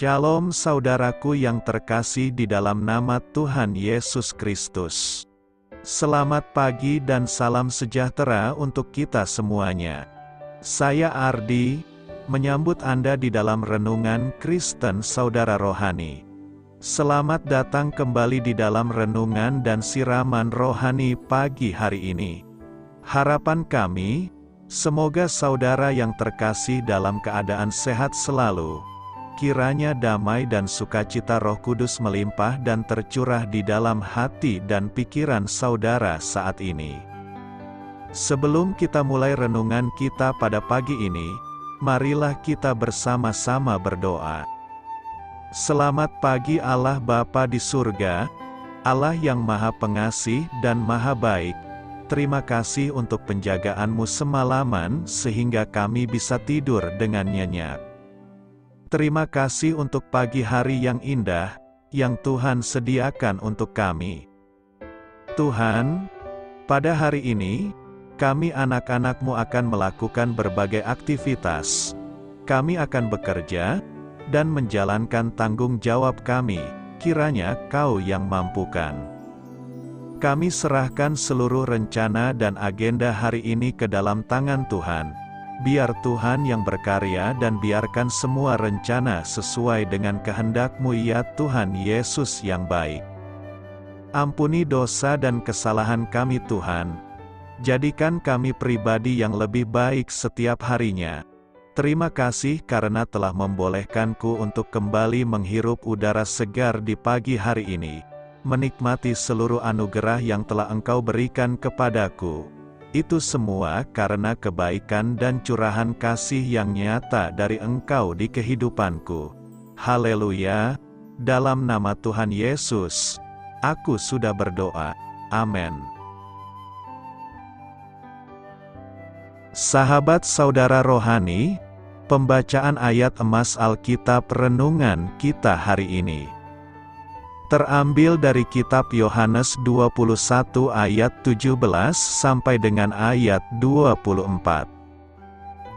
Shalom saudaraku yang terkasih di dalam nama Tuhan Yesus Kristus. Selamat pagi dan salam sejahtera untuk kita semuanya. Saya Ardi, menyambut Anda di dalam renungan Kristen Saudara Rohani. Selamat datang kembali di dalam renungan dan siraman rohani pagi hari ini. Harapan kami, semoga saudara yang terkasih dalam keadaan sehat selalu. Kiranya damai dan sukacita Roh Kudus melimpah dan tercurah di dalam hati dan pikiran saudara saat ini. Sebelum kita mulai renungan kita pada pagi ini, marilah kita bersama-sama berdoa. Selamat pagi Allah Bapa di surga, Allah yang Maha Pengasih dan Maha Baik. Terima kasih untuk penjagaan-Mu semalaman sehingga kami bisa tidur dengan nyenyak. Terima kasih untuk pagi hari yang indah, yang Tuhan sediakan untuk kami. Tuhan, pada hari ini, kami anak-anak-Mu akan melakukan berbagai aktivitas. Kami akan bekerja, dan menjalankan tanggung jawab kami, kiranya Kau yang mampukan. Kami serahkan seluruh rencana dan agenda hari ini ke dalam tangan Tuhan. Biar Tuhan yang berkarya dan biarkan semua rencana sesuai dengan kehendak-Mu ya Tuhan Yesus yang baik. Ampuni dosa dan kesalahan kami Tuhan. Jadikan kami pribadi yang lebih baik setiap harinya. Terima kasih karena telah membolehkanku untuk kembali menghirup udara segar di pagi hari ini. Menikmati seluruh anugerah yang telah Engkau berikan kepadaku. Itu semua karena kebaikan dan curahan kasih yang nyata dari Engkau di kehidupanku. Haleluya! Dalam nama Tuhan Yesus, aku sudah berdoa. Amin. Sahabat saudara rohani, pembacaan ayat emas Alkitab renungan kita hari ini terambil dari kitab Yohanes 21 ayat 17 sampai dengan ayat 24.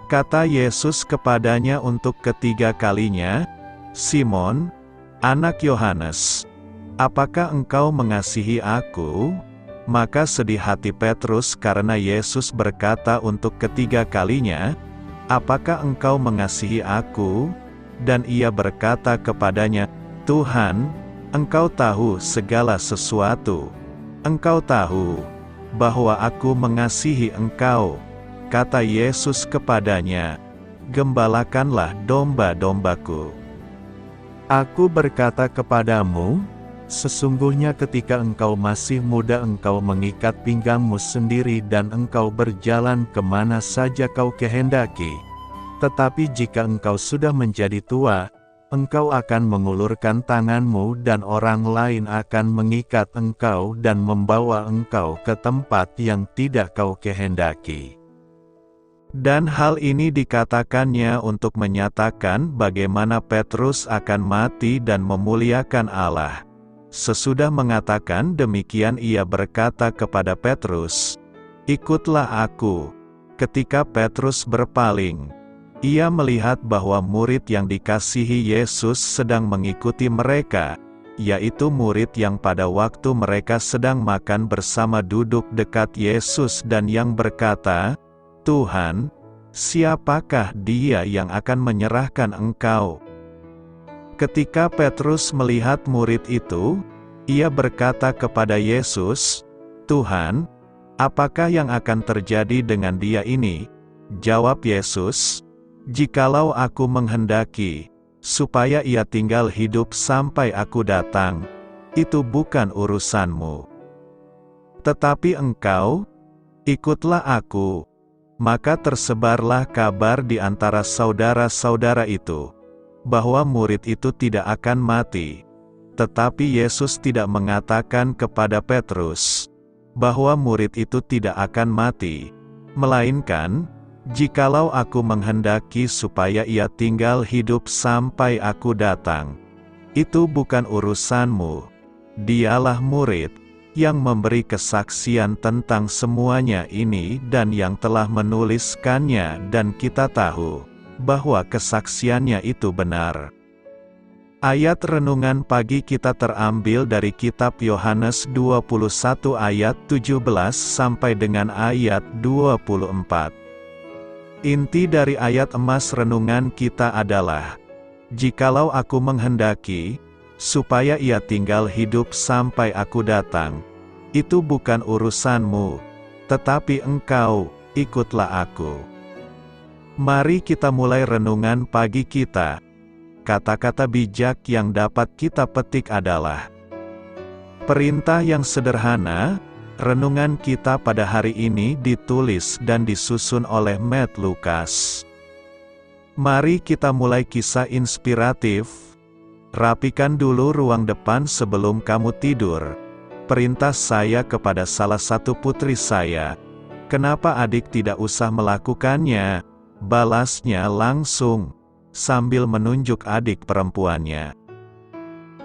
Kata Yesus kepadanya untuk ketiga kalinya, "Simon, anak Yohanes, apakah engkau mengasihi aku?" Maka sedih hati Petrus karena Yesus berkata untuk ketiga kalinya, "Apakah engkau mengasihi aku?" Dan ia berkata kepadanya, "Tuhan, Engkau tahu segala sesuatu. Engkau tahu bahwa aku mengasihi engkau." Kata Yesus kepadanya, "Gembalakanlah domba-dombaku. Aku berkata kepadamu, sesungguhnya ketika engkau masih muda engkau mengikat pinggangmu sendiri dan engkau berjalan kemana saja kau kehendaki. Tetapi jika engkau sudah menjadi tua, engkau akan mengulurkan tanganmu dan orang lain akan mengikat engkau dan membawa engkau ke tempat yang tidak kau kehendaki." Dan hal ini dikatakannya untuk menyatakan bagaimana Petrus akan mati dan memuliakan Allah. Sesudah mengatakan demikian ia berkata kepada Petrus, "Ikutlah aku." Ketika Petrus berpaling, ia melihat bahwa murid yang dikasihi Yesus sedang mengikuti mereka, yaitu murid yang pada waktu mereka sedang makan bersama duduk dekat Yesus dan yang berkata, "Tuhan, siapakah dia yang akan menyerahkan Engkau?" Ketika Petrus melihat murid itu, ia berkata kepada Yesus, "Tuhan, apakah yang akan terjadi dengan dia ini?" Jawab Yesus, "Jikalau aku menghendaki, supaya ia tinggal hidup sampai aku datang, itu bukan urusanmu. Tetapi engkau, ikutlah aku." Maka tersebarlah kabar di antara saudara-saudara itu, bahwa murid itu tidak akan mati. Tetapi Yesus tidak mengatakan kepada Petrus, bahwa murid itu tidak akan mati, melainkan, "Jikalau aku menghendaki supaya ia tinggal hidup sampai aku datang, itu bukan urusanmu." Dialah murid yang memberi kesaksian tentang semuanya ini dan yang telah menuliskannya dan kita tahu bahwa kesaksiannya itu benar. Ayat renungan pagi kita terambil dari kitab Yohanes 21 ayat 17 sampai dengan ayat 24. Inti dari ayat emas renungan kita adalah, "Jikalau aku menghendaki, supaya ia tinggal hidup sampai aku datang, itu bukan urusanmu, tetapi engkau, ikutlah aku." Mari kita mulai renungan pagi kita. Kata-kata bijak yang dapat kita petik adalah perintah yang sederhana. Renungan kita pada hari ini ditulis dan disusun oleh Matt Lucas. Mari kita mulai kisah inspiratif. Rapikan dulu ruang depan sebelum kamu tidur. Perintah saya kepada salah satu putri saya. Kenapa adik tidak usah melakukannya? Balasnya langsung, sambil menunjuk adik perempuannya.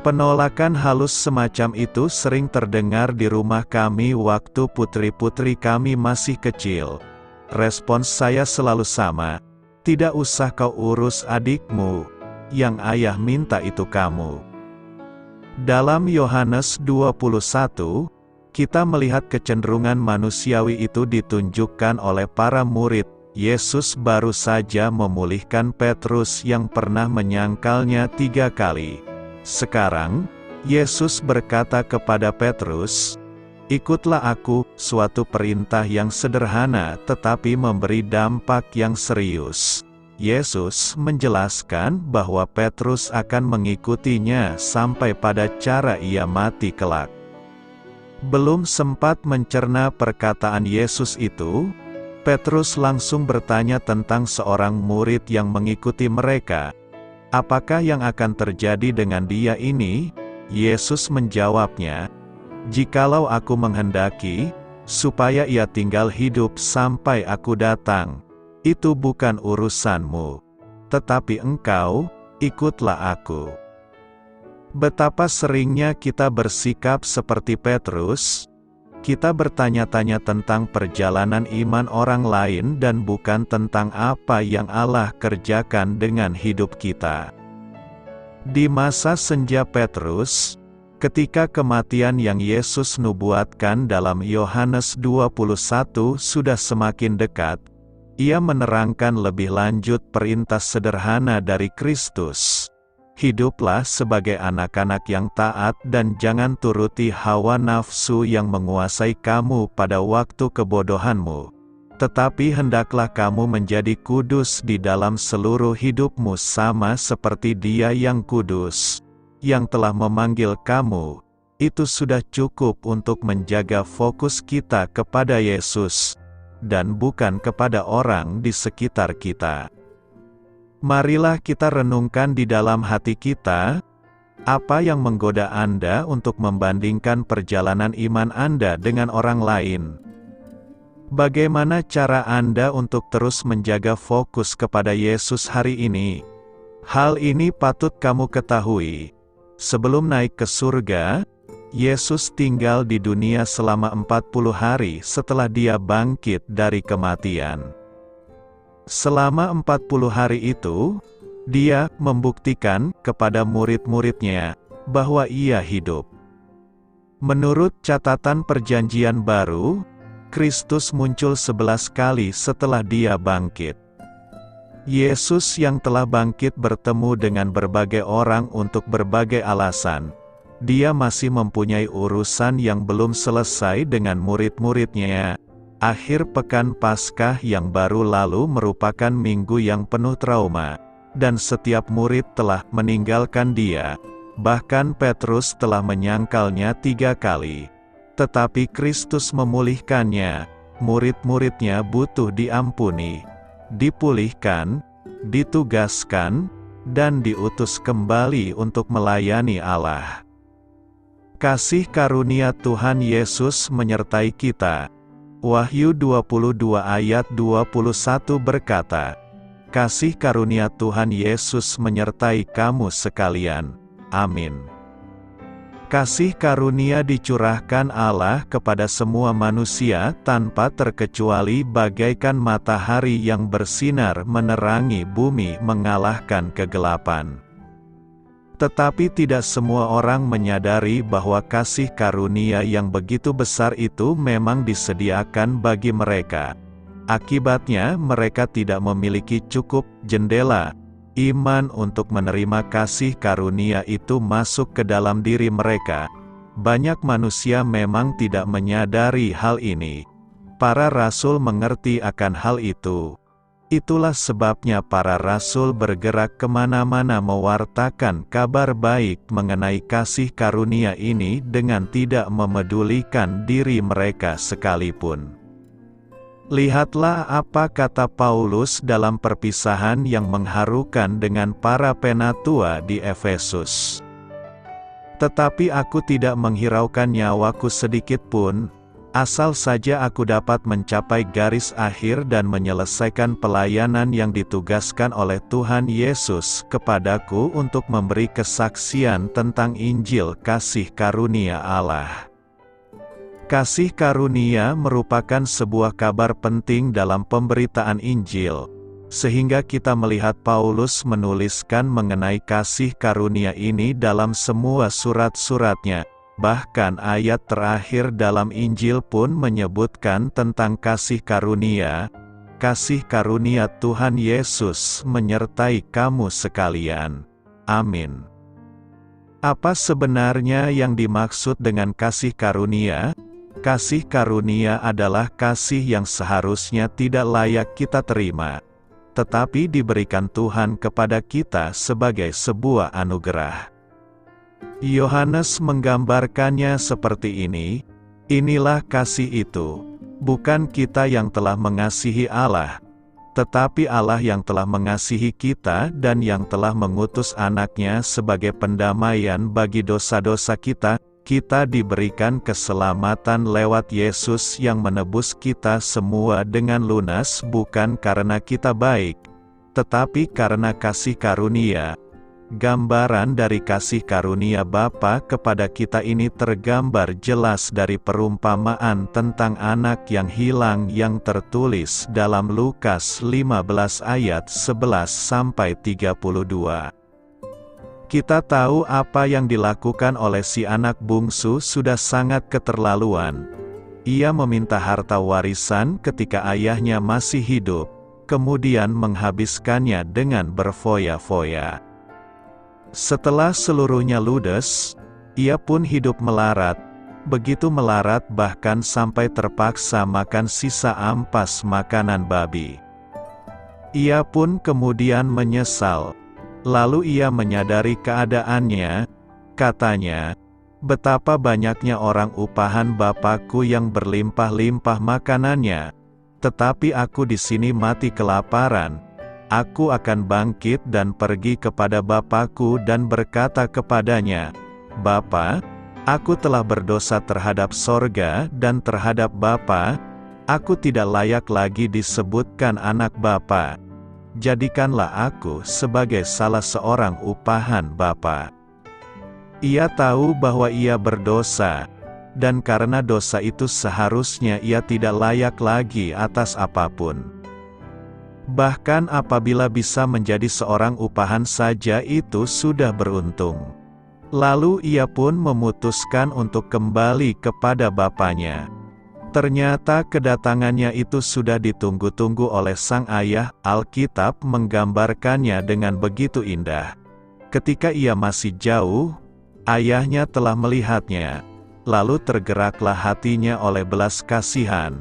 Penolakan halus semacam itu sering terdengar di rumah kami waktu putri-putri kami masih kecil. Respons saya selalu sama, "Tidak usah kau urus adikmu, yang ayah minta itu kamu." Dalam Yohanes 21, kita melihat kecenderungan manusiawi itu ditunjukkan oleh para murid. Yesus baru saja memulihkan Petrus yang pernah menyangkalnya 3 kali. Sekarang, Yesus berkata kepada Petrus, "Ikutlah aku," suatu perintah yang sederhana tetapi memberi dampak yang serius. Yesus menjelaskan bahwa Petrus akan mengikutinya sampai pada cara ia mati kelak. Belum sempat mencerna perkataan Yesus itu, Petrus langsung bertanya tentang seorang murid yang mengikuti mereka. "Apakah yang akan terjadi dengan dia ini?" Yesus menjawabnya, "Jikalau aku menghendaki, supaya ia tinggal hidup sampai aku datang, itu bukan urusanmu. Tetapi engkau, ikutlah aku." Betapa seringnya kita bersikap seperti Petrus. Kita bertanya-tanya tentang perjalanan iman orang lain dan bukan tentang apa yang Allah kerjakan dengan hidup kita. Di masa senja Petrus, ketika kematian yang Yesus nubuatkan dalam Yohanes 21 sudah semakin dekat, ia menerangkan lebih lanjut perintah sederhana dari Kristus. "Hiduplah sebagai anak-anak yang taat dan jangan turuti hawa nafsu yang menguasai kamu pada waktu kebodohanmu. Tetapi hendaklah kamu menjadi kudus di dalam seluruh hidupmu sama seperti Dia yang kudus, yang telah memanggil kamu." Itu sudah cukup untuk menjaga fokus kita kepada Yesus, dan bukan kepada orang di sekitar kita. Marilah kita renungkan di dalam hati kita, apa yang menggoda Anda untuk membandingkan perjalanan iman Anda dengan orang lain? Bagaimana cara Anda untuk terus menjaga fokus kepada Yesus hari ini? Hal ini patut kamu ketahui. Sebelum naik ke surga, Yesus tinggal di dunia selama 40 hari setelah Dia bangkit dari kematian. Selama 40 hari itu, Dia membuktikan kepada murid-muridnya bahwa Ia hidup. Menurut catatan Perjanjian Baru, Kristus muncul 11 kali setelah Dia bangkit. Yesus yang telah bangkit bertemu dengan berbagai orang untuk berbagai alasan. Dia masih mempunyai urusan yang belum selesai dengan murid-muridnya. Akhir pekan Paskah yang baru lalu merupakan minggu yang penuh trauma, dan setiap murid telah meninggalkan Dia. Bahkan Petrus telah menyangkalnya 3 kali. Tetapi Kristus memulihkannya. Murid-muridnya butuh diampuni, dipulihkan, ditugaskan, dan diutus kembali untuk melayani Allah. Kasih karunia Tuhan Yesus menyertai kita. Wahyu 22 ayat 21 berkata, "Kasih karunia Tuhan Yesus menyertai kamu sekalian. Amin." Kasih karunia dicurahkan Allah kepada semua manusia tanpa terkecuali bagaikan matahari yang bersinar menerangi bumi mengalahkan kegelapan. Tetapi tidak semua orang menyadari bahwa kasih karunia yang begitu besar itu memang disediakan bagi mereka. Akibatnya mereka tidak memiliki cukup jendela iman untuk menerima kasih karunia itu masuk ke dalam diri mereka. Banyak manusia memang tidak menyadari hal ini. Para rasul mengerti akan hal itu. Itulah sebabnya para rasul bergerak kemana-mana mewartakan kabar baik mengenai kasih karunia ini dengan tidak memedulikan diri mereka sekalipun. Lihatlah apa kata Paulus dalam perpisahan yang mengharukan dengan para penatua di Efesus. Tetapi aku tidak menghiraukan nyawaku sedikit pun, asal saja aku dapat mencapai garis akhir dan menyelesaikan pelayanan yang ditugaskan oleh Tuhan Yesus kepadaku untuk memberi kesaksian tentang Injil kasih karunia Allah. Kasih karunia merupakan sebuah kabar penting dalam pemberitaan Injil, sehingga kita melihat Paulus menuliskan mengenai kasih karunia ini dalam semua surat-suratnya. Bahkan ayat terakhir dalam Injil pun menyebutkan tentang kasih karunia Tuhan Yesus menyertai kamu sekalian. Amin. Apa sebenarnya yang dimaksud dengan kasih karunia? Kasih karunia adalah kasih yang seharusnya tidak layak kita terima, tetapi diberikan Tuhan kepada kita sebagai sebuah anugerah. Yohanes menggambarkannya seperti ini, inilah kasih itu, bukan kita yang telah mengasihi Allah, tetapi Allah yang telah mengasihi kita dan yang telah mengutus anaknya sebagai pendamaian bagi dosa-dosa kita. Kita diberikan keselamatan lewat Yesus yang menebus kita semua dengan lunas bukan karena kita baik, tetapi karena kasih karunia. Gambaran dari kasih karunia Bapa kepada kita ini tergambar jelas dari perumpamaan tentang anak yang hilang yang tertulis dalam Lukas 15 ayat 11-32. Kita tahu apa yang dilakukan oleh si anak bungsu sudah sangat keterlaluan. Ia meminta harta warisan ketika ayahnya masih hidup, kemudian menghabiskannya dengan berfoya-foya. Setelah seluruhnya ludes, ia pun hidup melarat, begitu melarat bahkan sampai terpaksa makan sisa ampas makanan babi. Ia pun kemudian menyesal. Lalu ia menyadari keadaannya, katanya, betapa banyaknya orang upahan Bapakku yang berlimpah-limpah makanannya, tetapi aku di sini mati kelaparan. Aku akan bangkit dan pergi kepada Bapakku dan berkata kepadanya, Bapa, aku telah berdosa terhadap sorga dan terhadap Bapa, aku tidak layak lagi disebutkan anak Bapa. Jadikanlah aku sebagai salah seorang upahan Bapa. Ia tahu bahwa ia berdosa, dan karena dosa itu seharusnya ia tidak layak lagi atas apapun. Bahkan apabila bisa menjadi seorang upahan saja itu sudah beruntung. Lalu ia pun memutuskan untuk kembali kepada bapaknya. Ternyata kedatangannya itu sudah ditunggu-tunggu oleh sang ayah. Alkitab menggambarkannya dengan begitu indah. Ketika ia masih jauh, ayahnya telah melihatnya. Lalu tergeraklah hatinya oleh belas kasihan.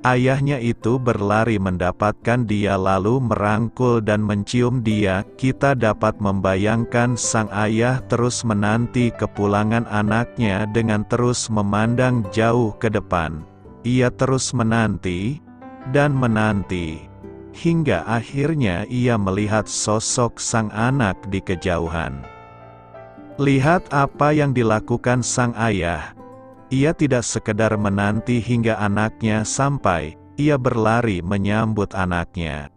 Ayahnya itu berlari mendapatkan dia lalu merangkul dan mencium dia. Kita dapat membayangkan sang ayah terus menanti kepulangan anaknya dengan terus memandang jauh ke depan. Ia terus menanti, dan menanti, hingga akhirnya ia melihat sosok sang anak di kejauhan. Lihat apa yang dilakukan sang ayah. Ia tidak sekedar menanti hingga anaknya sampai, ia berlari menyambut anaknya.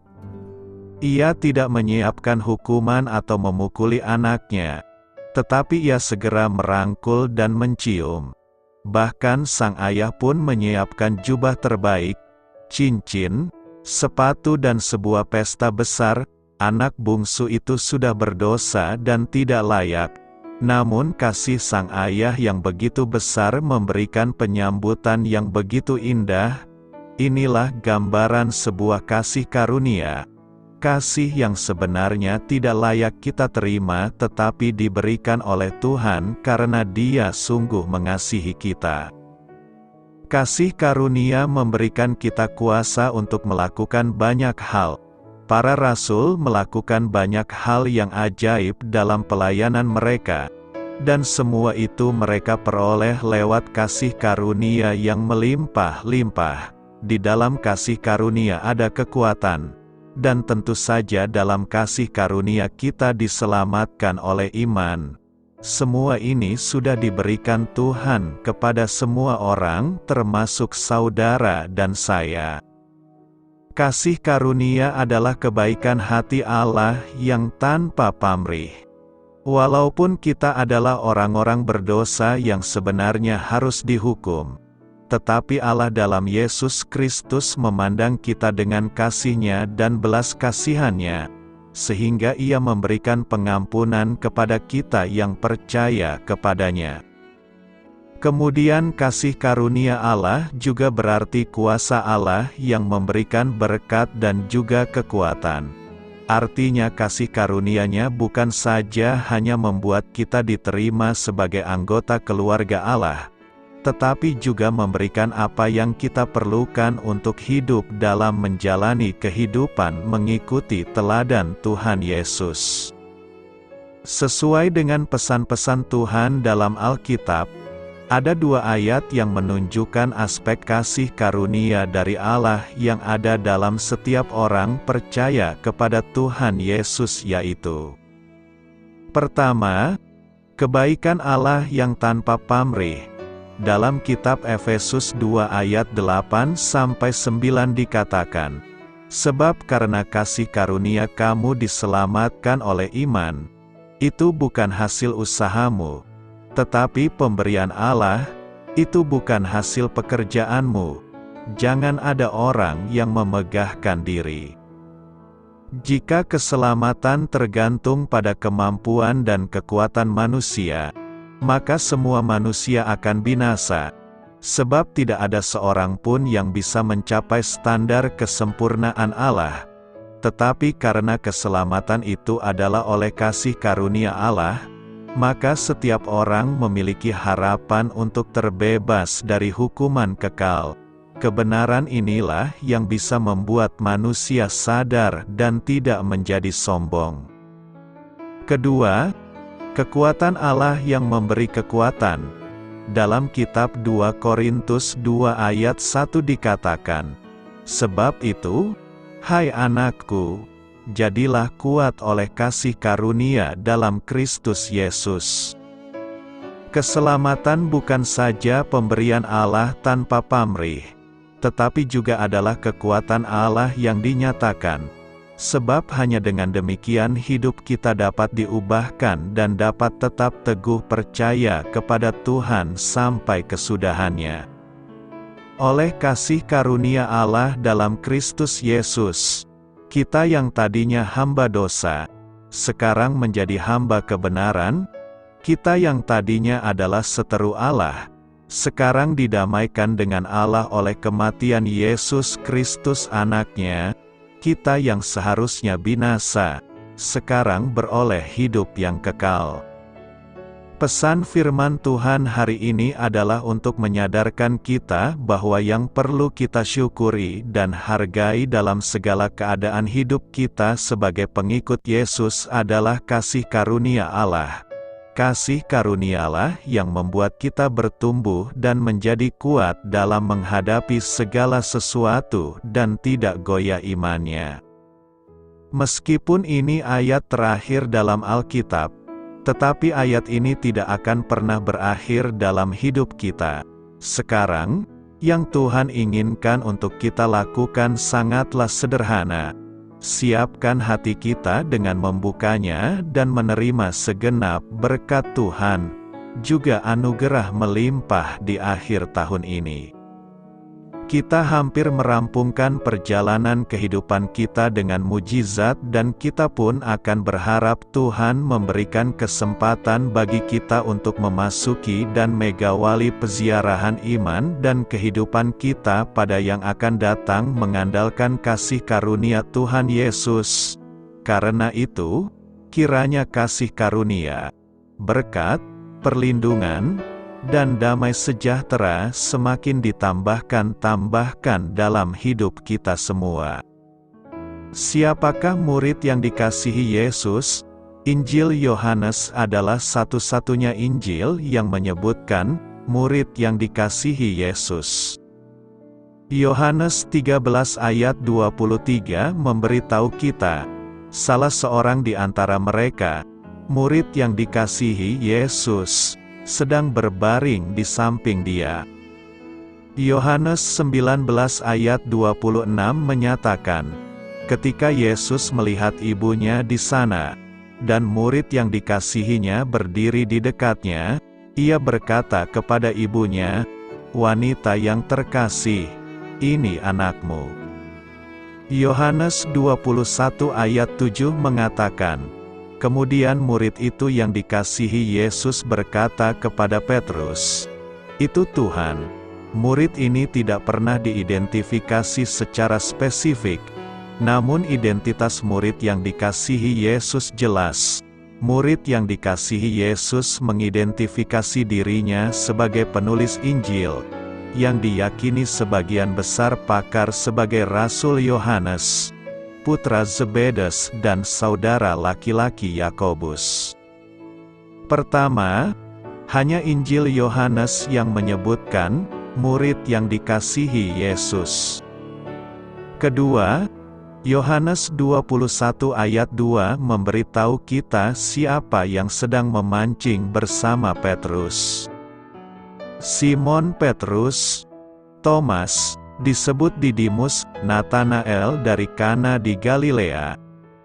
Ia tidak menyiapkan hukuman atau memukuli anaknya, tetapi ia segera merangkul dan mencium. Bahkan sang ayah pun menyiapkan jubah terbaik, cincin, sepatu dan sebuah pesta besar. Anak bungsu itu sudah berdosa dan tidak layak, Namun kasih Sang Ayah yang begitu besar memberikan penyambutan yang begitu indah. Inilah gambaran sebuah kasih karunia. Kasih yang sebenarnya tidak layak kita terima tetapi diberikan oleh Tuhan karena Dia sungguh mengasihi kita. Kasih karunia memberikan kita kuasa untuk melakukan banyak hal. Para rasul melakukan banyak hal yang ajaib dalam pelayanan mereka, dan semua itu mereka peroleh lewat kasih karunia yang melimpah-limpah. Di dalam kasih karunia ada kekuatan. Dan tentu saja dalam kasih karunia kita diselamatkan oleh iman. Semua ini sudah diberikan Tuhan kepada semua orang, termasuk saudara dan saya. Kasih karunia adalah kebaikan hati Allah yang tanpa pamrih. Walaupun kita adalah orang-orang berdosa yang sebenarnya harus dihukum, tetapi Allah dalam Yesus Kristus memandang kita dengan kasih-Nya dan belas kasihan-Nya, sehingga Ia memberikan pengampunan kepada kita yang percaya kepada-Nya. Kemudian kasih karunia Allah juga berarti kuasa Allah yang memberikan berkat dan juga kekuatan. Artinya kasih karunia-Nya bukan saja hanya membuat kita diterima sebagai anggota keluarga Allah, tetapi juga memberikan apa yang kita perlukan untuk hidup dalam menjalani kehidupan mengikuti teladan Tuhan Yesus. Sesuai dengan pesan-pesan Tuhan dalam Alkitab, ada 2 ayat yang menunjukkan aspek kasih karunia dari Allah yang ada dalam setiap orang percaya kepada Tuhan Yesus, yaitu: pertama, kebaikan Allah yang tanpa pamrih. Dalam kitab Efesus 2 ayat 8-9 dikatakan, "Sebab karena kasih karunia kamu diselamatkan oleh iman. Itu bukan hasil usahamu, tetapi pemberian Allah. Itu bukan hasil pekerjaanmu. Jangan ada orang yang memegahkan diri." Jika keselamatan tergantung pada kemampuan dan kekuatan manusia, maka semua manusia akan binasa, sebab tidak ada seorang pun yang bisa mencapai standar kesempurnaan Allah. Tetapi karena keselamatan itu adalah oleh kasih karunia Allah, maka setiap orang memiliki harapan untuk terbebas dari hukuman kekal. Kebenaran inilah yang bisa membuat manusia sadar dan tidak menjadi sombong. Kedua, kekuatan Allah yang memberi kekuatan. Dalam kitab 2 Korintus 2 ayat 1 dikatakan, "Sebab itu, hai anakku, jadilah kuat oleh kasih karunia dalam Kristus Yesus." Keselamatan bukan saja pemberian Allah tanpa pamrih, tetapi juga adalah kekuatan Allah yang dinyatakan. Sebab hanya dengan demikian hidup kita dapat diubahkan dan dapat tetap teguh percaya kepada Tuhan sampai kesudahannya. Oleh kasih karunia Allah dalam Kristus Yesus, kita yang tadinya hamba dosa, sekarang menjadi hamba kebenaran. Kita yang tadinya adalah seteru Allah, sekarang didamaikan dengan Allah oleh kematian Yesus Kristus Anak-Nya. Kita yang seharusnya binasa, sekarang beroleh hidup yang kekal. Pesan firman Tuhan hari ini adalah untuk menyadarkan kita bahwa yang perlu kita syukuri dan hargai dalam segala keadaan hidup kita sebagai pengikut Yesus adalah kasih karunia Allah. Kasih karunialah yang membuat kita bertumbuh dan menjadi kuat dalam menghadapi segala sesuatu dan tidak goyah imannya. Meskipun ini ayat terakhir dalam Alkitab, tetapi ayat ini tidak akan pernah berakhir dalam hidup kita. Sekarang, yang Tuhan inginkan untuk kita lakukan sangatlah sederhana. Siapkan hati kita dengan membukanya dan menerima segenap berkat Tuhan, juga anugerah melimpah di akhir tahun ini. Kita hampir merampungkan perjalanan kehidupan kita dengan mujizat dan kita pun akan berharap Tuhan memberikan kesempatan bagi kita untuk memasuki dan mengawali peziarahan iman dan kehidupan kita pada yang akan datang mengandalkan kasih karunia Tuhan Yesus. Karena itu, kiranya kasih karunia, berkat, perlindungan, dan damai sejahtera semakin ditambahkan dalam hidup kita semua. Siapakah murid yang dikasihi Yesus? Injil Yohanes adalah satu-satunya Injil yang menyebutkan murid yang dikasihi Yesus. Yohanes 13 ayat 23 memberitahu kita, salah seorang di antara mereka, murid yang dikasihi Yesus, sedang berbaring di samping dia. Yohanes 19 ayat 26 menyatakan, ketika Yesus melihat ibunya di sana, dan murid yang dikasihinya berdiri di dekatnya, ia berkata kepada ibunya, "Wanita yang terkasih, ini anakmu." Yohanes 21 ayat 7 mengatakan, kemudian murid itu yang dikasihi Yesus berkata kepada Petrus, "Itu Tuhan." Murid ini tidak pernah diidentifikasi secara spesifik, namun identitas murid yang dikasihi Yesus jelas. Murid yang dikasihi Yesus mengidentifikasi dirinya sebagai penulis Injil, yang diyakini sebagian besar pakar sebagai Rasul Yohanes, putra Zebedes dan saudara laki-laki Yakobus. Pertama, hanya Injil Yohanes yang menyebutkan murid yang dikasihi Yesus. Kedua, Yohanes 21 ayat 2 memberitahu kita siapa yang sedang memancing bersama Petrus. Simon Petrus, Thomas, disebut Didimus, Natanael dari Kana di Galilea,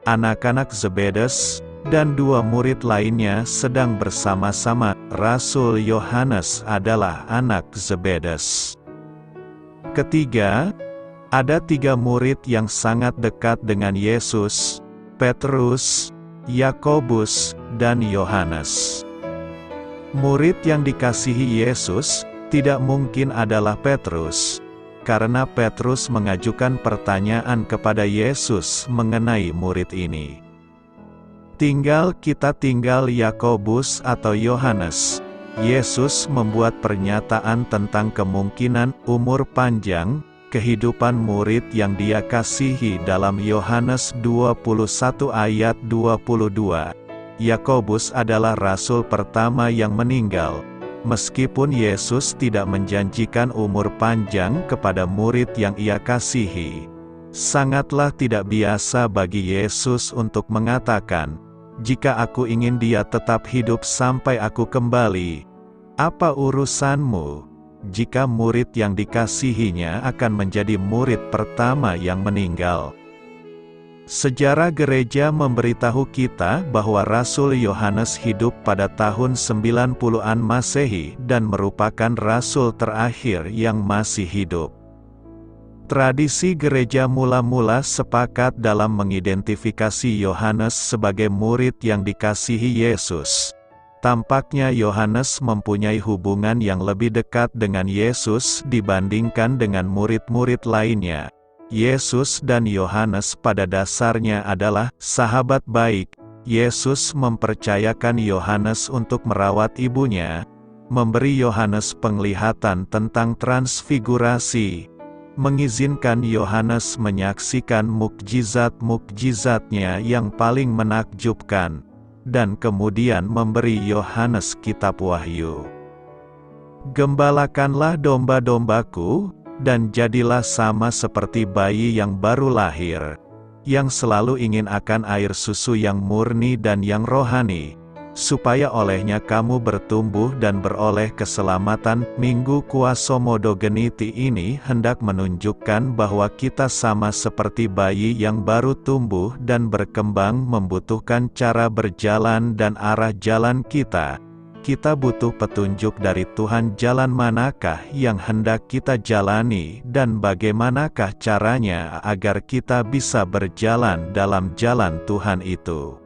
anak-anak Zebedes, dan dua murid lainnya sedang bersama-sama. Rasul Yohanes adalah anak Zebedes. Ketiga, ada tiga murid yang sangat dekat dengan Yesus, Petrus, Yakobus, dan Yohanes. Murid yang dikasihi Yesus tidak mungkin adalah Petrus, karena Petrus mengajukan pertanyaan kepada Yesus mengenai murid ini. Tinggal Yakobus atau Yohanes. Yesus membuat pernyataan tentang kemungkinan umur panjang kehidupan murid yang dia kasihi dalam Yohanes 21 ayat 22. Yakobus adalah rasul pertama yang meninggal. Meskipun Yesus tidak menjanjikan umur panjang kepada murid yang ia kasihi, sangatlah tidak biasa bagi Yesus untuk mengatakan, "Jika aku ingin dia tetap hidup sampai aku kembali, apa urusanmu?" Jika murid yang dikasihinya akan menjadi murid pertama yang meninggal. Sejarah gereja memberitahu kita bahwa Rasul Yohanes hidup pada tahun 90-an Masehi dan merupakan rasul terakhir yang masih hidup. Tradisi gereja mula-mula sepakat dalam mengidentifikasi Yohanes sebagai murid yang dikasihi Yesus. Tampaknya Yohanes mempunyai hubungan yang lebih dekat dengan Yesus dibandingkan dengan murid-murid lainnya. Yesus dan Yohanes pada dasarnya adalah sahabat baik. Yesus mempercayakan Yohanes untuk merawat ibunya, memberi Yohanes penglihatan tentang transfigurasi, mengizinkan Yohanes menyaksikan mukjizat-mukjizatnya yang paling menakjubkan, dan kemudian memberi Yohanes kitab Wahyu. "Gembalakanlah domba-dombaku, dan jadilah sama seperti bayi yang baru lahir, yang selalu ingin akan air susu yang murni dan yang rohani, supaya olehnya kamu bertumbuh dan beroleh keselamatan." Minggu Kuasomodogeniti ini hendak menunjukkan bahwa kita sama seperti bayi yang baru tumbuh dan berkembang membutuhkan cara berjalan dan arah jalan kita. kita butuh petunjuk dari Tuhan, jalan manakah yang hendak kita jalani dan bagaimanakah caranya agar kita bisa berjalan dalam jalan Tuhan itu.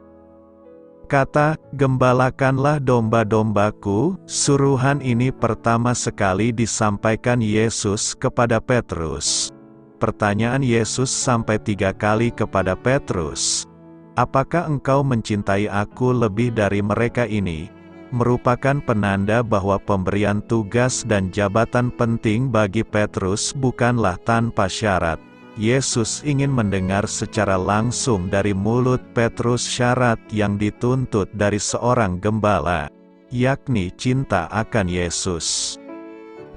Kata, "Gembalakanlah domba-dombaku," suruhan ini pertama sekali disampaikan Yesus kepada Petrus. Pertanyaan Yesus sampai 3 kali kepada Petrus, "Apakah engkau mencintai aku lebih dari mereka ini?" merupakan penanda bahwa pemberian tugas dan jabatan penting bagi Petrus bukanlah tanpa syarat. Yesus ingin mendengar secara langsung dari mulut Petrus syarat yang dituntut dari seorang gembala, yakni cinta akan Yesus.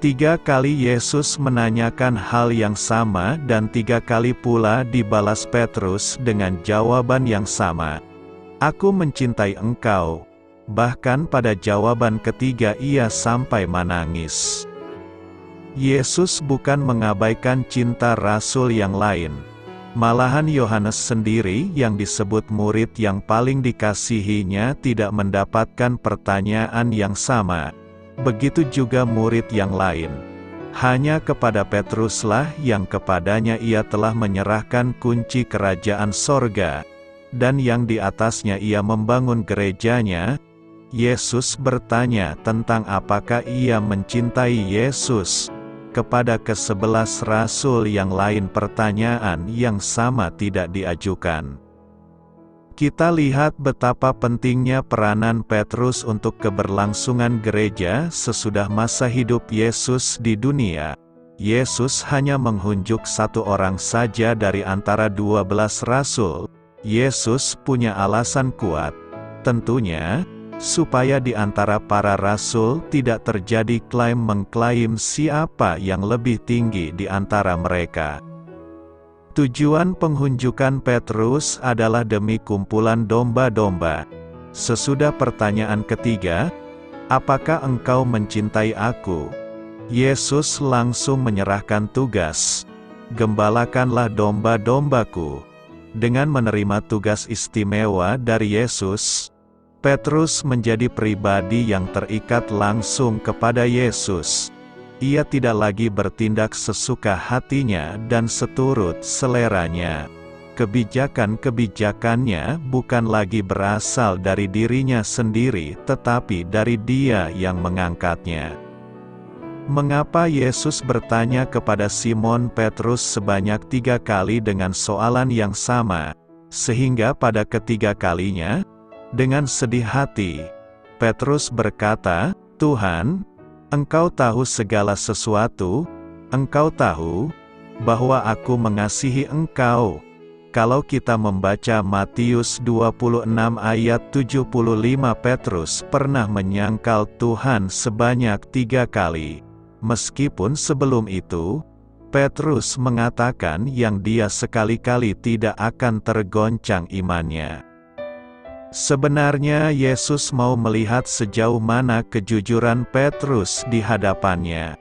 3 kali Yesus menanyakan hal yang sama dan 3 kali pula dibalas Petrus dengan jawaban yang sama. "Aku mencintai engkau." Bahkan pada jawaban ketiga ia sampai menangis. Yesus bukan mengabaikan cinta rasul yang lain. Malahan Yohanes sendiri yang disebut murid yang paling dikasihinya tidak mendapatkan pertanyaan yang sama. Begitu juga murid yang lain. Hanya kepada Petruslah yang kepadanya ia telah menyerahkan kunci kerajaan sorga, dan yang di atasnya ia membangun gerejanya. Yesus bertanya tentang apakah ia mencintai Yesus. Kepada ke-11 rasul yang lain pertanyaan yang sama tidak diajukan. Kita lihat betapa pentingnya peranan Petrus untuk keberlangsungan gereja sesudah masa hidup Yesus di dunia. Yesus hanya menghunjuk 1 orang saja dari antara 12 rasul. Yesus punya alasan kuat. Tentunya, supaya di antara para rasul tidak terjadi klaim-mengklaim siapa yang lebih tinggi di antara mereka. Tujuan penghunjukan Petrus adalah demi kumpulan domba-domba. Sesudah pertanyaan ketiga, "Apakah engkau mencintai aku?" Yesus langsung menyerahkan tugas, "Gembalakanlah domba-dombaku." Dengan menerima tugas istimewa dari Yesus, Petrus menjadi pribadi yang terikat langsung kepada Yesus. Ia tidak lagi bertindak sesuka hatinya dan seturut seleranya. Kebijakan-kebijakannya bukan lagi berasal dari dirinya sendiri, tetapi dari Dia yang mengangkatnya. Mengapa Yesus bertanya kepada Simon Petrus sebanyak 3 kali dengan soalan yang sama, sehingga pada ketiga kalinya, dengan sedih hati, Petrus berkata, "Tuhan, Engkau tahu segala sesuatu, Engkau tahu bahwa aku mengasihi Engkau." Kalau kita membaca Matius 26 ayat 75, Petrus pernah menyangkal Tuhan sebanyak 3 kali. Meskipun sebelum itu, Petrus mengatakan yang dia sekali-kali tidak akan tergoncang imannya. Sebenarnya Yesus mau melihat sejauh mana kejujuran Petrus di hadapannya.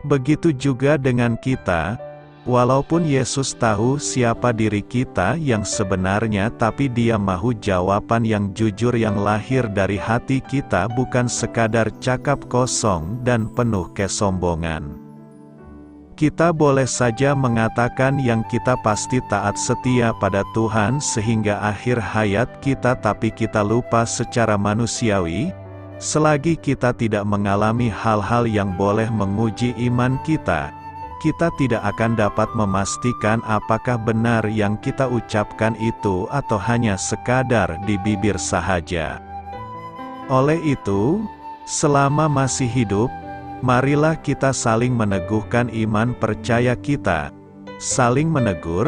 Begitu juga dengan kita, walaupun Yesus tahu siapa diri kita yang sebenarnya, tapi Dia mahu jawaban yang jujur yang lahir dari hati kita, bukan sekadar cakap kosong dan penuh kesombongan. Kita boleh saja mengatakan yang kita pasti taat setia pada Tuhan sehingga akhir hayat kita, tapi kita lupa secara manusiawi, selagi kita tidak mengalami hal-hal yang boleh menguji iman kita, kita tidak akan dapat memastikan apakah benar yang kita ucapkan itu atau hanya sekadar di bibir sahaja. Oleh itu, selama masih hidup, marilah kita saling meneguhkan iman percaya kita, saling menegur,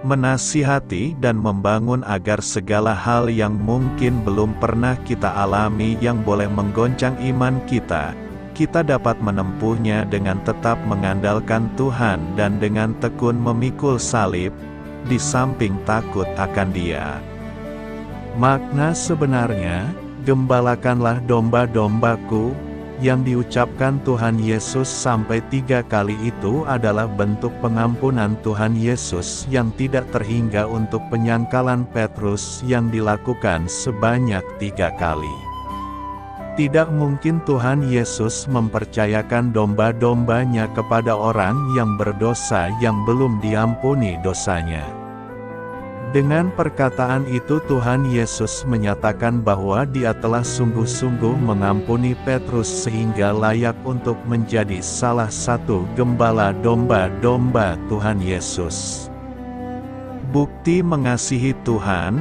menasihati dan membangun agar segala hal yang mungkin belum pernah kita alami yang boleh menggoncang iman kita, kita dapat menempuhnya dengan tetap mengandalkan Tuhan dan dengan tekun memikul salib, di samping takut akan Dia. Makna sebenarnya, "Gembalakanlah domba-dombaku," yang diucapkan Tuhan Yesus sampai 3 kali itu adalah bentuk pengampunan Tuhan Yesus yang tidak terhingga untuk penyangkalan Petrus yang dilakukan sebanyak 3 kali. Tidak mungkin Tuhan Yesus mempercayakan domba-dombanya kepada orang yang berdosa yang belum diampuni dosanya. Dengan perkataan itu Tuhan Yesus menyatakan bahwa Dia telah sungguh-sungguh mengampuni Petrus sehingga layak untuk menjadi salah satu gembala domba-domba Tuhan Yesus. Bukti mengasihi Tuhan,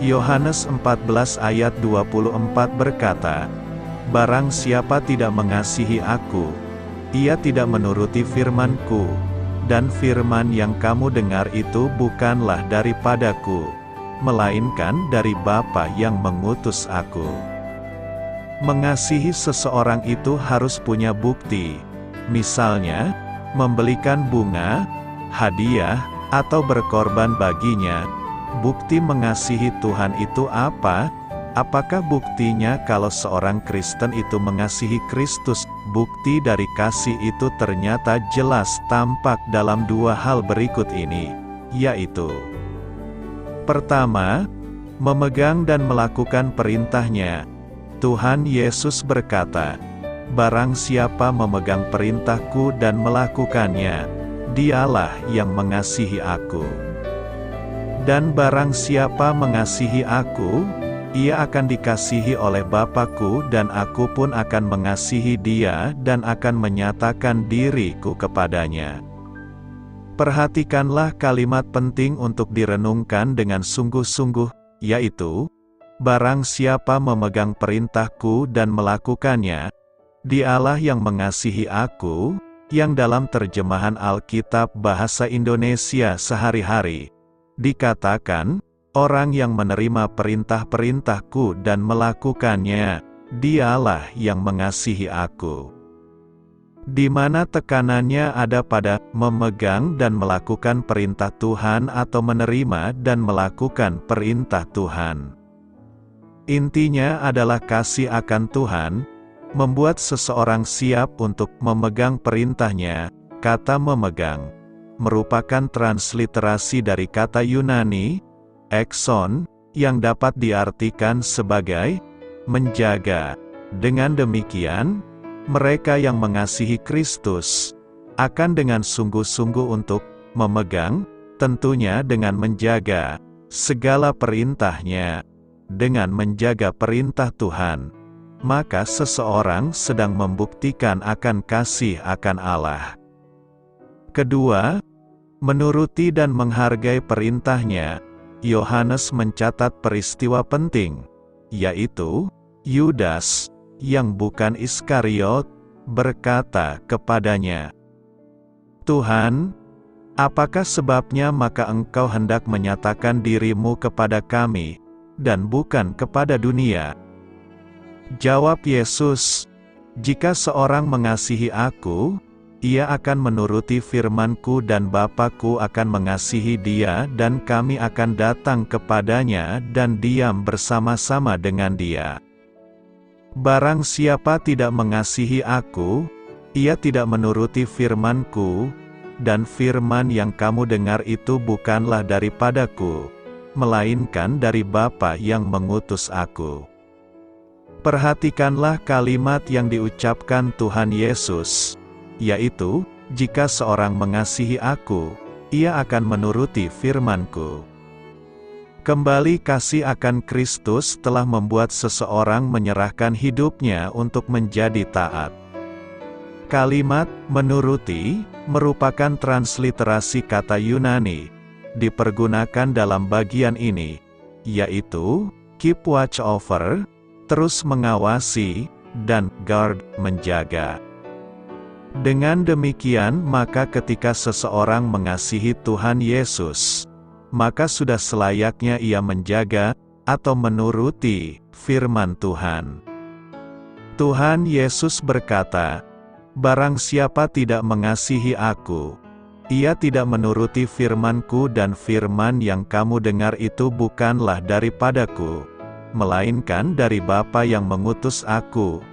Yohanes 14 ayat 24 berkata, "Barang siapa tidak mengasihi aku, ia tidak menuruti firman-Ku. Dan firman yang kamu dengar itu bukanlah daripadaku, melainkan dari Bapa yang mengutus aku." Mengasihi seseorang itu harus punya bukti, misalnya, membelikan bunga, hadiah, atau berkorban baginya. Bukti mengasihi Tuhan itu apa? Apakah buktinya kalau seorang Kristen itu mengasihi Kristus? Bukti dari kasih itu ternyata jelas tampak dalam dua hal berikut ini, yaitu: pertama, memegang dan melakukan perintahnya. Tuhan Yesus berkata, "Barang siapa memegang perintahku dan melakukannya, dialah yang mengasihi aku. Dan barang siapa mengasihi aku, ia akan dikasihi oleh Bapa-Ku dan aku pun akan mengasihi dia dan akan menyatakan diriku kepadanya." Perhatikanlah kalimat penting untuk direnungkan dengan sungguh-sungguh, yaitu, barang siapa memegang perintahku dan melakukannya, dialah yang mengasihi aku, yang dalam terjemahan Alkitab bahasa Indonesia sehari-hari dikatakan, orang yang menerima perintah-perintahku dan melakukannya, dialah yang mengasihi aku. Di mana tekanannya ada pada memegang dan melakukan perintah Tuhan atau menerima dan melakukan perintah Tuhan. Intinya adalah kasih akan Tuhan, membuat seseorang siap untuk memegang perintahnya. Kata memegang merupakan transliterasi dari kata Yunani, ekson, yang dapat diartikan sebagai menjaga. Dengan demikian, mereka yang mengasihi Kristus akan dengan sungguh-sungguh untuk memegang, tentunya dengan menjaga segala perintahnya. Dengan menjaga perintah Tuhan, maka seseorang sedang membuktikan akan kasih akan Allah. Kedua, menuruti dan menghargai perintahnya. Yohanes mencatat peristiwa penting, yaitu, Yudas, yang bukan Iskariot, berkata kepadanya, "Tuhan, apakah sebabnya maka engkau hendak menyatakan dirimu kepada kami, dan bukan kepada dunia?" Jawab Yesus, "Jika seorang mengasihi aku, ia akan menuruti firman-Ku dan Bapa-Ku akan mengasihi dia dan kami akan datang kepadanya dan diam bersama-sama dengan dia. Barang siapa tidak mengasihi aku, ia tidak menuruti firman-Ku, dan firman yang kamu dengar itu bukanlah daripadaku, melainkan dari Bapa yang mengutus aku." Perhatikanlah kalimat yang diucapkan Tuhan Yesus, yaitu, jika seorang mengasihi aku, ia akan menuruti firman-Ku. Kembali kasih akan Kristus telah membuat seseorang menyerahkan hidupnya untuk menjadi taat. Kalimat menuruti merupakan transliterasi kata Yunani, dipergunakan dalam bagian ini, yaitu keep watch over, terus mengawasi, dan guard, menjaga. Dengan demikian maka ketika seseorang mengasihi Tuhan Yesus, maka sudah selayaknya ia menjaga, atau menuruti, firman Tuhan. Tuhan Yesus berkata, "Barang siapa tidak mengasihi aku, ia tidak menuruti firman-Ku dan firman yang kamu dengar itu bukanlah daripadaku, melainkan dari Bapa yang mengutus aku."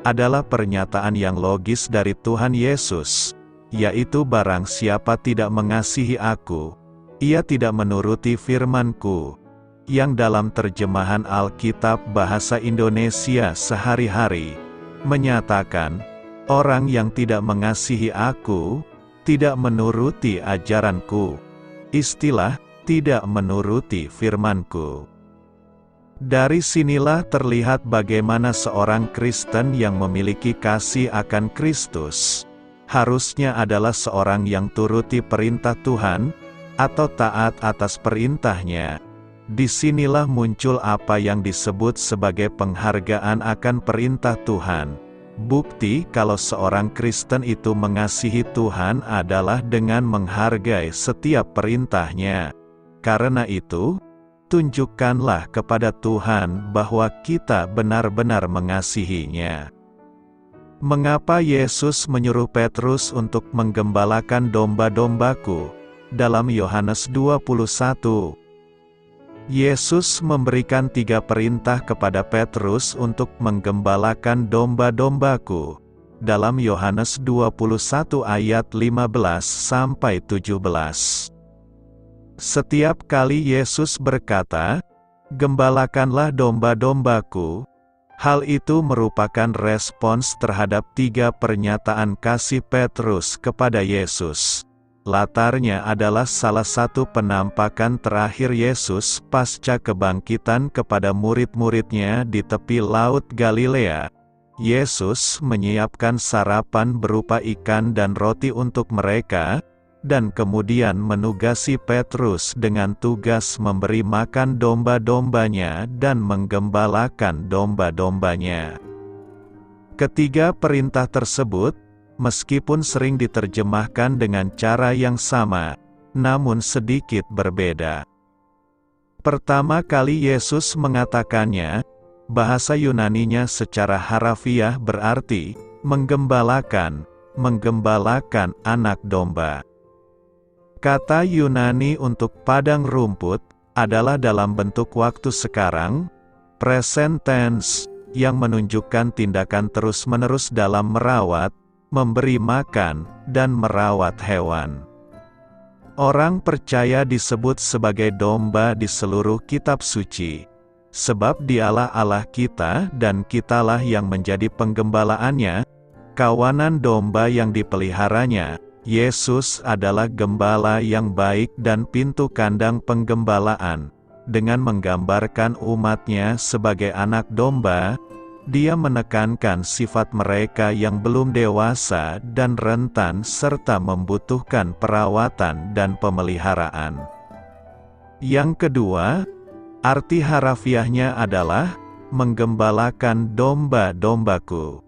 Adalah pernyataan yang logis dari Tuhan Yesus, yaitu barang siapa tidak mengasihi aku, ia tidak menuruti firman-Ku, yang dalam terjemahan Alkitab bahasa Indonesia sehari-hari, menyatakan, "Orang yang tidak mengasihi aku, tidak menuruti ajaranku." Istilah, tidak menuruti firmanku. Dari sinilah terlihat bagaimana seorang Kristen yang memiliki kasih akan Kristus, harusnya adalah seorang yang turuti perintah Tuhan, atau taat atas perintahnya. Disinilah muncul apa yang disebut sebagai penghargaan akan perintah Tuhan. Bukti kalau seorang Kristen itu mengasihi Tuhan adalah dengan menghargai setiap perintahnya. Karena itu, tunjukkanlah kepada Tuhan bahwa kita benar-benar mengasihinya. Mengapa Yesus menyuruh Petrus untuk menggembalakan domba-dombaku? Dalam Yohanes 21, Yesus memberikan 3 perintah kepada Petrus untuk menggembalakan domba-dombaku. Dalam Yohanes 21 ayat 15-17. Setiap kali Yesus berkata, "Gembalakanlah domba-dombaku," hal itu merupakan respons terhadap 3 pernyataan kasih Petrus kepada Yesus. Latarnya adalah salah satu penampakan terakhir Yesus pasca kebangkitan kepada murid-muridnya di tepi Laut Galilea. Yesus menyiapkan sarapan berupa ikan dan roti untuk mereka, dan kemudian menugasi Petrus dengan tugas memberi makan domba-dombanya dan menggembalakan domba-dombanya. Ketiga perintah tersebut, meskipun sering diterjemahkan dengan cara yang sama, namun sedikit berbeda. Pertama kali Yesus mengatakannya, bahasa Yunaninya secara harafiah berarti, menggembalakan anak domba. Kata Yunani untuk padang rumput, adalah dalam bentuk waktu sekarang, present tense, yang menunjukkan tindakan terus-menerus dalam merawat, memberi makan, dan merawat hewan. Orang percaya disebut sebagai domba di seluruh kitab suci, sebab Dialah Allah kita dan kitalah yang menjadi penggembalaannya, kawanan domba yang dipeliharanya. Yesus adalah gembala yang baik dan pintu kandang penggembalaan. Dengan menggambarkan umatnya sebagai anak domba, Dia menekankan sifat mereka yang belum dewasa dan rentan serta membutuhkan perawatan dan pemeliharaan. Yang kedua, arti harafiahnya adalah menggembalakan domba-dombaku.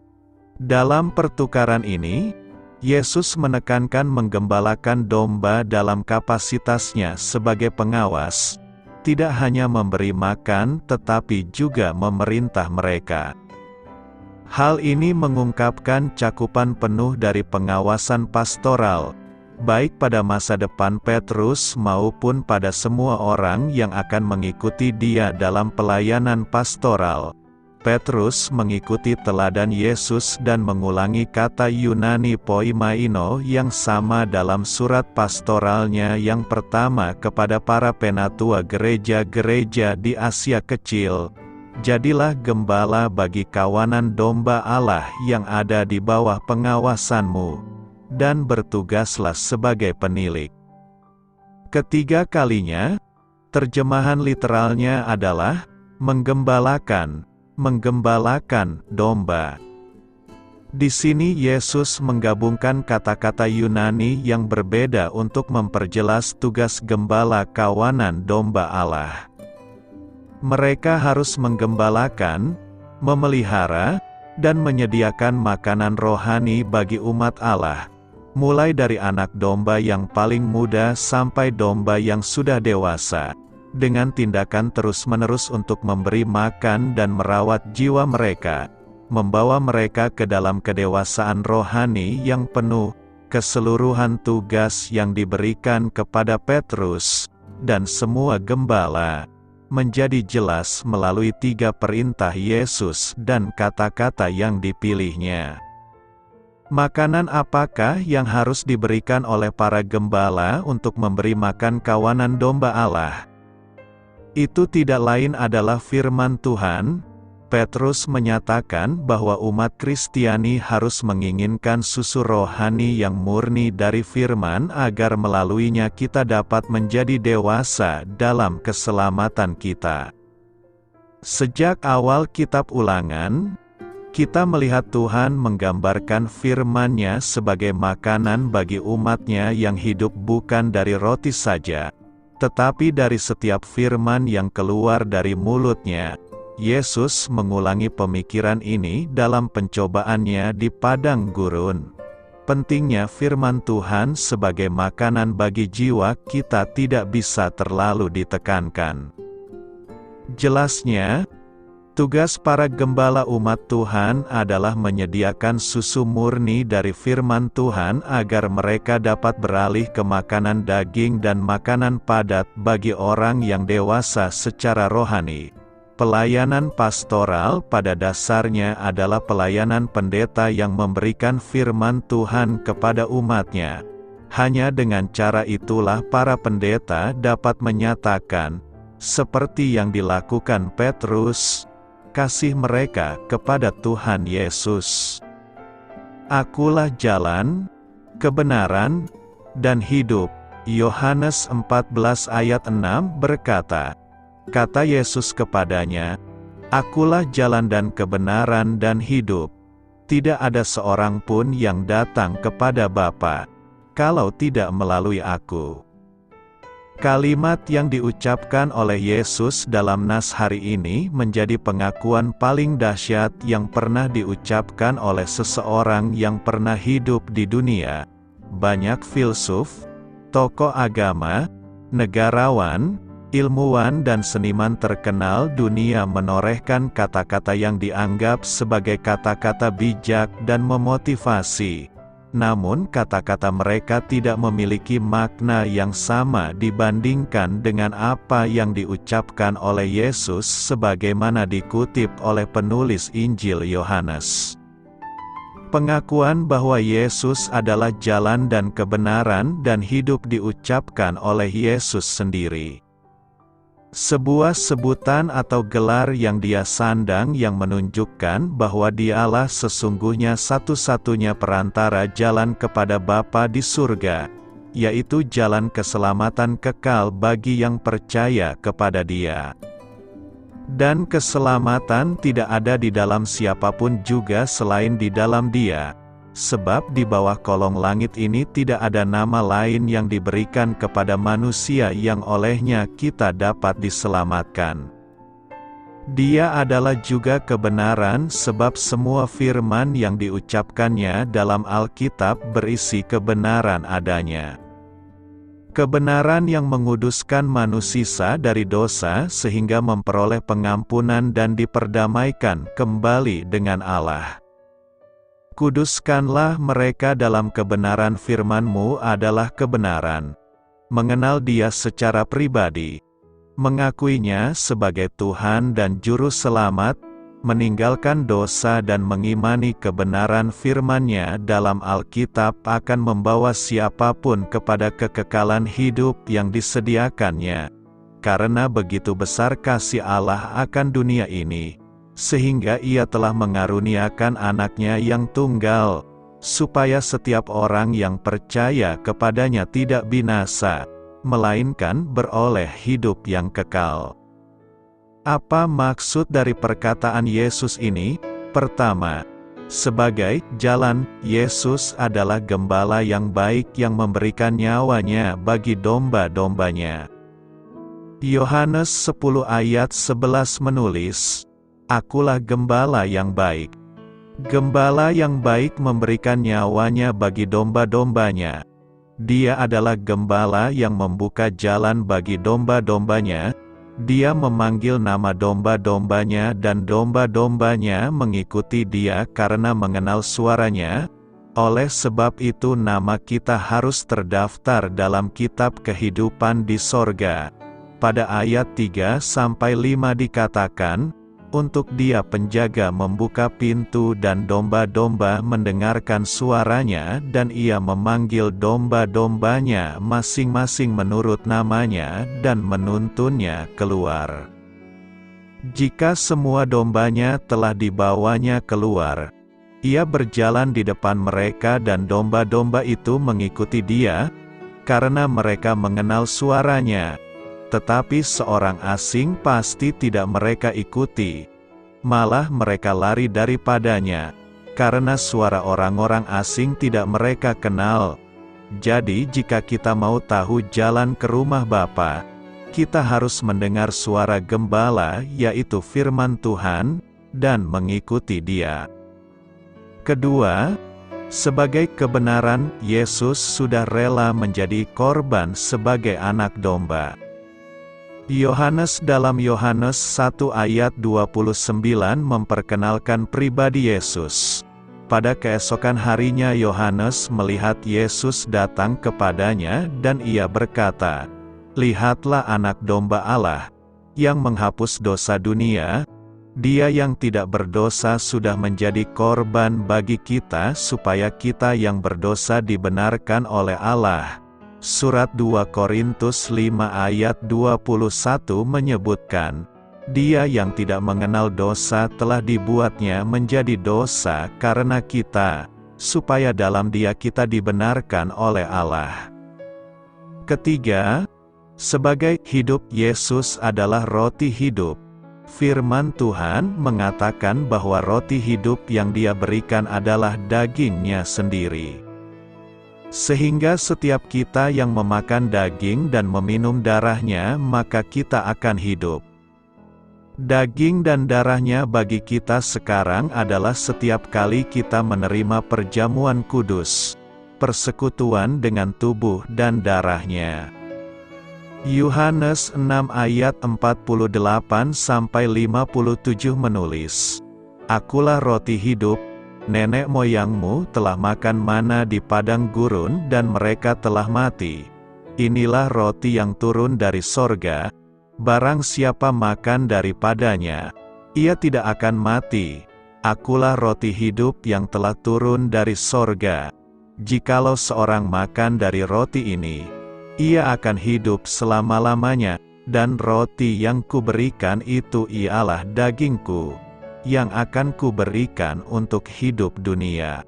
Dalam pertukaran ini, Yesus menekankan menggembalakan domba dalam kapasitasnya sebagai pengawas, tidak hanya memberi makan tetapi juga memerintah mereka. Hal ini mengungkapkan cakupan penuh dari pengawasan pastoral, baik pada masa depan Petrus maupun pada semua orang yang akan mengikuti dia dalam pelayanan pastoral. Petrus mengikuti teladan Yesus dan mengulangi kata Yunani poimaino yang sama dalam surat pastoralnya yang pertama kepada para penatua gereja-gereja di Asia Kecil. Jadilah gembala bagi kawanan domba Allah yang ada di bawah pengawasanmu, dan bertugaslah sebagai penilik. Ketiga kalinya, terjemahan literalnya adalah menggembalakan domba. Di sini Yesus menggabungkan kata-kata Yunani yang berbeda untuk memperjelas tugas gembala kawanan domba Allah. Mereka harus menggembalakan, memelihara, dan menyediakan makanan rohani bagi umat Allah, mulai dari anak domba yang paling muda sampai domba yang sudah dewasa, dengan tindakan terus-menerus untuk memberi makan dan merawat jiwa mereka, membawa mereka ke dalam kedewasaan rohani yang penuh. Keseluruhan tugas yang diberikan kepada Petrus dan semua gembala menjadi jelas melalui 3 perintah Yesus dan kata-kata yang dipilihnya. Makanan apakah yang harus diberikan oleh para gembala untuk memberi makan kawanan domba Allah? Itu tidak lain adalah firman Tuhan. Petrus menyatakan bahwa umat Kristiani harus menginginkan susu rohani yang murni dari firman agar melaluinya kita dapat menjadi dewasa dalam keselamatan kita. Sejak awal kitab Ulangan, kita melihat Tuhan menggambarkan firman-Nya sebagai makanan bagi umat-Nya yang hidup bukan dari roti saja, tetapi dari setiap firman yang keluar dari mulut-Nya. Yesus mengulangi pemikiran ini dalam pencobaannya di padang gurun. Pentingnya firman Tuhan sebagai makanan bagi jiwa kita tidak bisa terlalu ditekankan. Jelasnya, tugas para gembala umat Tuhan adalah menyediakan susu murni dari firman Tuhan agar mereka dapat beralih ke makanan daging dan makanan padat bagi orang yang dewasa secara rohani. Pelayanan pastoral pada dasarnya adalah pelayanan pendeta yang memberikan firman Tuhan kepada umatnya. Hanya dengan cara itulah para pendeta dapat menyatakan, seperti yang dilakukan Petrus, kasih mereka kepada Tuhan Yesus. Akulah jalan, kebenaran, dan hidup. Yohanes 14 ayat 6 berkata, kata Yesus kepadanya, Akulah jalan dan kebenaran dan hidup. Tidak ada seorang pun yang datang kepada Bapa, kalau tidak melalui Aku. Kalimat yang diucapkan oleh Yesus dalam nas hari ini menjadi pengakuan paling dahsyat yang pernah diucapkan oleh seseorang yang pernah hidup di dunia. Banyak filsuf, tokoh agama, negarawan, ilmuwan dan seniman terkenal dunia menorehkan kata-kata yang dianggap sebagai kata-kata bijak dan memotivasi. Namun kata-kata mereka tidak memiliki makna yang sama dibandingkan dengan apa yang diucapkan oleh Yesus sebagaimana dikutip oleh penulis Injil Yohanes. Pengakuan bahwa Yesus adalah jalan dan kebenaran dan hidup diucapkan oleh Yesus sendiri. Sebuah sebutan atau gelar yang Dia sandang yang menunjukkan bahwa Dialah sesungguhnya satu-satunya perantara jalan kepada Bapa di surga, yaitu jalan keselamatan kekal bagi yang percaya kepada Dia. Dan keselamatan tidak ada di dalam siapapun juga selain di dalam Dia. Sebab di bawah kolong langit ini tidak ada nama lain yang diberikan kepada manusia yang olehnya kita dapat diselamatkan. Dia adalah juga kebenaran sebab semua firman yang diucapkannya dalam Alkitab berisi kebenaran adanya. Kebenaran yang menguduskan manusia dari dosa sehingga memperoleh pengampunan dan diperdamaikan kembali dengan Allah. Kuduskanlah mereka dalam kebenaran firman-Mu adalah kebenaran. Mengenal Dia secara pribadi, mengakuinya sebagai Tuhan dan Juru Selamat, meninggalkan dosa dan mengimani kebenaran firman-Nya dalam Alkitab akan membawa siapapun kepada kekekalan hidup yang disediakannya. Karena begitu besar kasih Allah akan dunia ini, sehingga Ia telah mengaruniakan Anak-Nya yang tunggal, supaya setiap orang yang percaya kepadanya tidak binasa, melainkan beroleh hidup yang kekal. Apa maksud dari perkataan Yesus ini? Pertama, sebagai jalan, Yesus adalah gembala yang baik yang memberikan nyawanya bagi domba-dombanya. Yohanes 10 ayat 11 menulis, Akulah gembala yang baik. Gembala yang baik memberikan nyawanya bagi domba-dombanya. Dia adalah gembala yang membuka jalan bagi domba-dombanya. Dia memanggil nama domba-dombanya dan domba-dombanya mengikuti Dia karena mengenal suaranya. Oleh sebab itu nama kita harus terdaftar dalam kitab kehidupan di sorga. Pada ayat 3-5 dikatakan, Untuk Dia penjaga membuka pintu dan domba-domba mendengarkan suaranya dan Ia memanggil domba-dombanya masing-masing menurut namanya dan menuntunnya keluar. Jika semua dombanya telah dibawanya keluar, Ia berjalan di depan mereka dan domba-domba itu mengikuti Dia, karena mereka mengenal suaranya. Tetapi seorang asing pasti tidak mereka ikuti, malah mereka lari daripadanya, karena suara orang-orang asing tidak mereka kenal. Jadi jika kita mau tahu jalan ke rumah Bapa, kita harus mendengar suara gembala, yaitu firman Tuhan, dan mengikuti Dia. Kedua, sebagai kebenaran, Yesus sudah rela menjadi korban sebagai anak domba. Yohanes dalam Yohanes 1 ayat 29 memperkenalkan pribadi Yesus. Pada keesokan harinya Yohanes melihat Yesus datang kepadanya dan ia berkata, "Lihatlah anak domba Allah, yang menghapus dosa dunia. Dia yang tidak berdosa sudah menjadi korban bagi kita supaya kita yang berdosa dibenarkan oleh Allah." Surat 2 Korintus 5 ayat 21 menyebutkan, Dia yang tidak mengenal dosa telah dibuatnya menjadi dosa karena kita, supaya dalam Dia kita dibenarkan oleh Allah. Ketiga, sebagai hidup, Yesus adalah roti hidup. Firman Tuhan mengatakan bahwa roti hidup yang Dia berikan adalah daging-Nya sendiri. Sehingga setiap kita yang memakan daging dan meminum darah-Nya, maka kita akan hidup. Daging dan darah-Nya bagi kita sekarang adalah setiap kali kita menerima perjamuan kudus, persekutuan dengan tubuh dan darah-Nya. Yohanes 6 ayat 48-57 menulis, "Akulah roti hidup. Nenek moyangmu telah makan mana di padang gurun dan mereka telah mati. Inilah roti yang turun dari sorga. Barang siapa makan daripadanya, ia tidak akan mati. Akulah roti hidup yang telah turun dari sorga. Jikalau seorang makan dari roti ini, ia akan hidup selama-lamanya, dan roti yang kuberikan itu ialah dagingku, yang akan kuberikan untuk hidup dunia."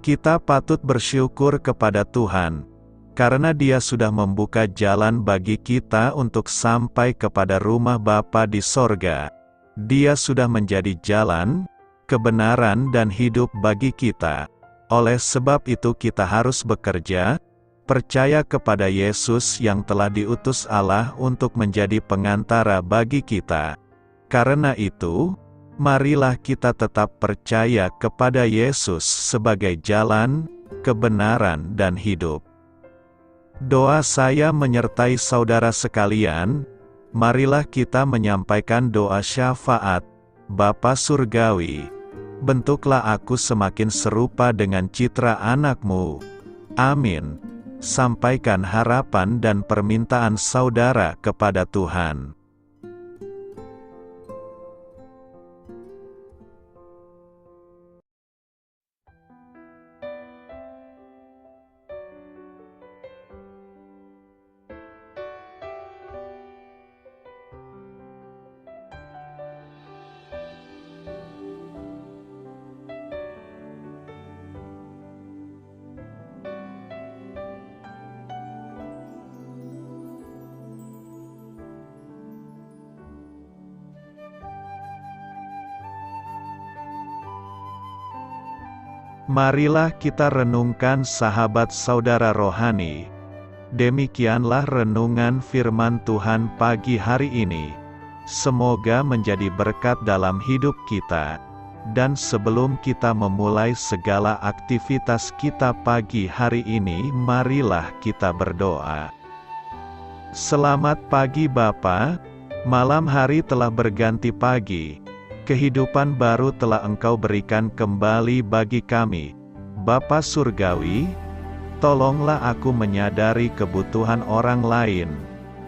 Kita patut bersyukur kepada Tuhan, karena Dia sudah membuka jalan bagi kita untuk sampai kepada rumah Bapa di sorga. Dia sudah menjadi jalan, kebenaran dan hidup bagi kita. Oleh sebab itu kita harus bekerja, percaya kepada Yesus yang telah diutus Allah untuk menjadi pengantara bagi kita. Karena itu, marilah kita tetap percaya kepada Yesus sebagai jalan, kebenaran dan hidup. Doa saya menyertai saudara sekalian. Marilah kita menyampaikan doa syafaat. Bapa Surgawi, bentuklah aku semakin serupa dengan citra anak-Mu. Amin. Sampaikan harapan dan permintaan saudara kepada Tuhan. Marilah kita renungkan sahabat saudara rohani. Demikianlah renungan firman Tuhan pagi hari ini. Semoga menjadi berkat dalam hidup kita. Dan sebelum kita memulai segala aktivitas kita pagi hari ini, marilah kita berdoa. Selamat pagi Bapa, malam hari telah berganti pagi. Kehidupan baru telah Engkau berikan kembali bagi kami. Bapa Surgawi, tolonglah aku menyadari kebutuhan orang lain.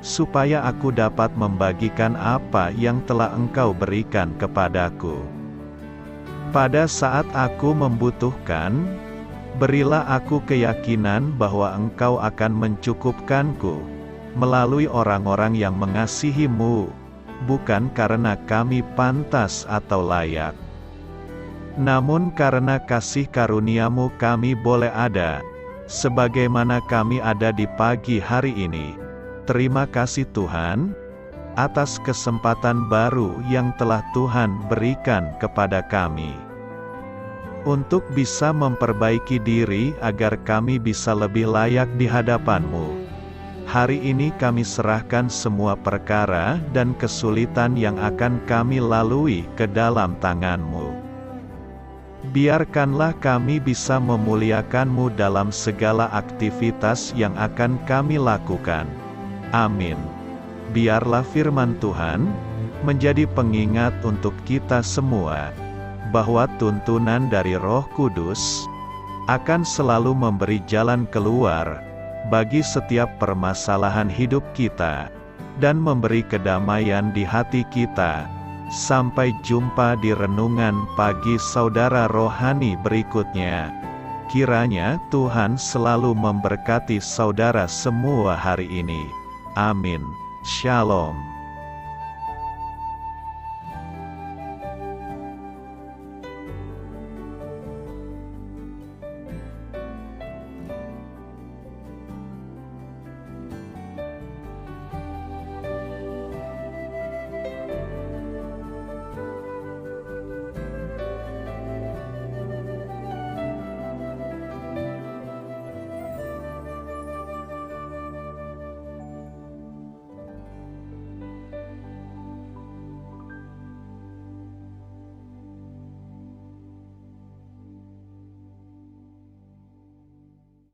supaya aku dapat membagikan apa yang telah Engkau berikan kepadaku. Pada saat aku membutuhkan, berilah aku keyakinan bahwa Engkau akan mencukupkanku, melalui orang-orang yang mengasihi-Mu, bukan karena kami pantas atau layak, namun karena kasih karunia-Mu kami boleh ada, sebagaimana kami ada di pagi hari ini. Terima kasih Tuhan, atas kesempatan baru yang telah Tuhan berikan kepada kami, untuk bisa memperbaiki diri agar kami bisa lebih layak di hadapan-Mu. Hari ini kami serahkan semua perkara dan kesulitan yang akan kami lalui ke dalam tangan-Mu. Biarkanlah kami bisa memuliakan-Mu dalam segala aktivitas yang akan kami lakukan. Amin. Biarlah firman Tuhan menjadi pengingat untuk kita semua, bahwa tuntunan dari Roh Kudus akan selalu memberi jalan keluar bagi setiap permasalahan hidup kita, dan memberi kedamaian di hati kita. Sampai jumpa di renungan pagi saudara rohani berikutnya. Kiranya Tuhan selalu memberkati saudara semua hari ini. Amin. Shalom.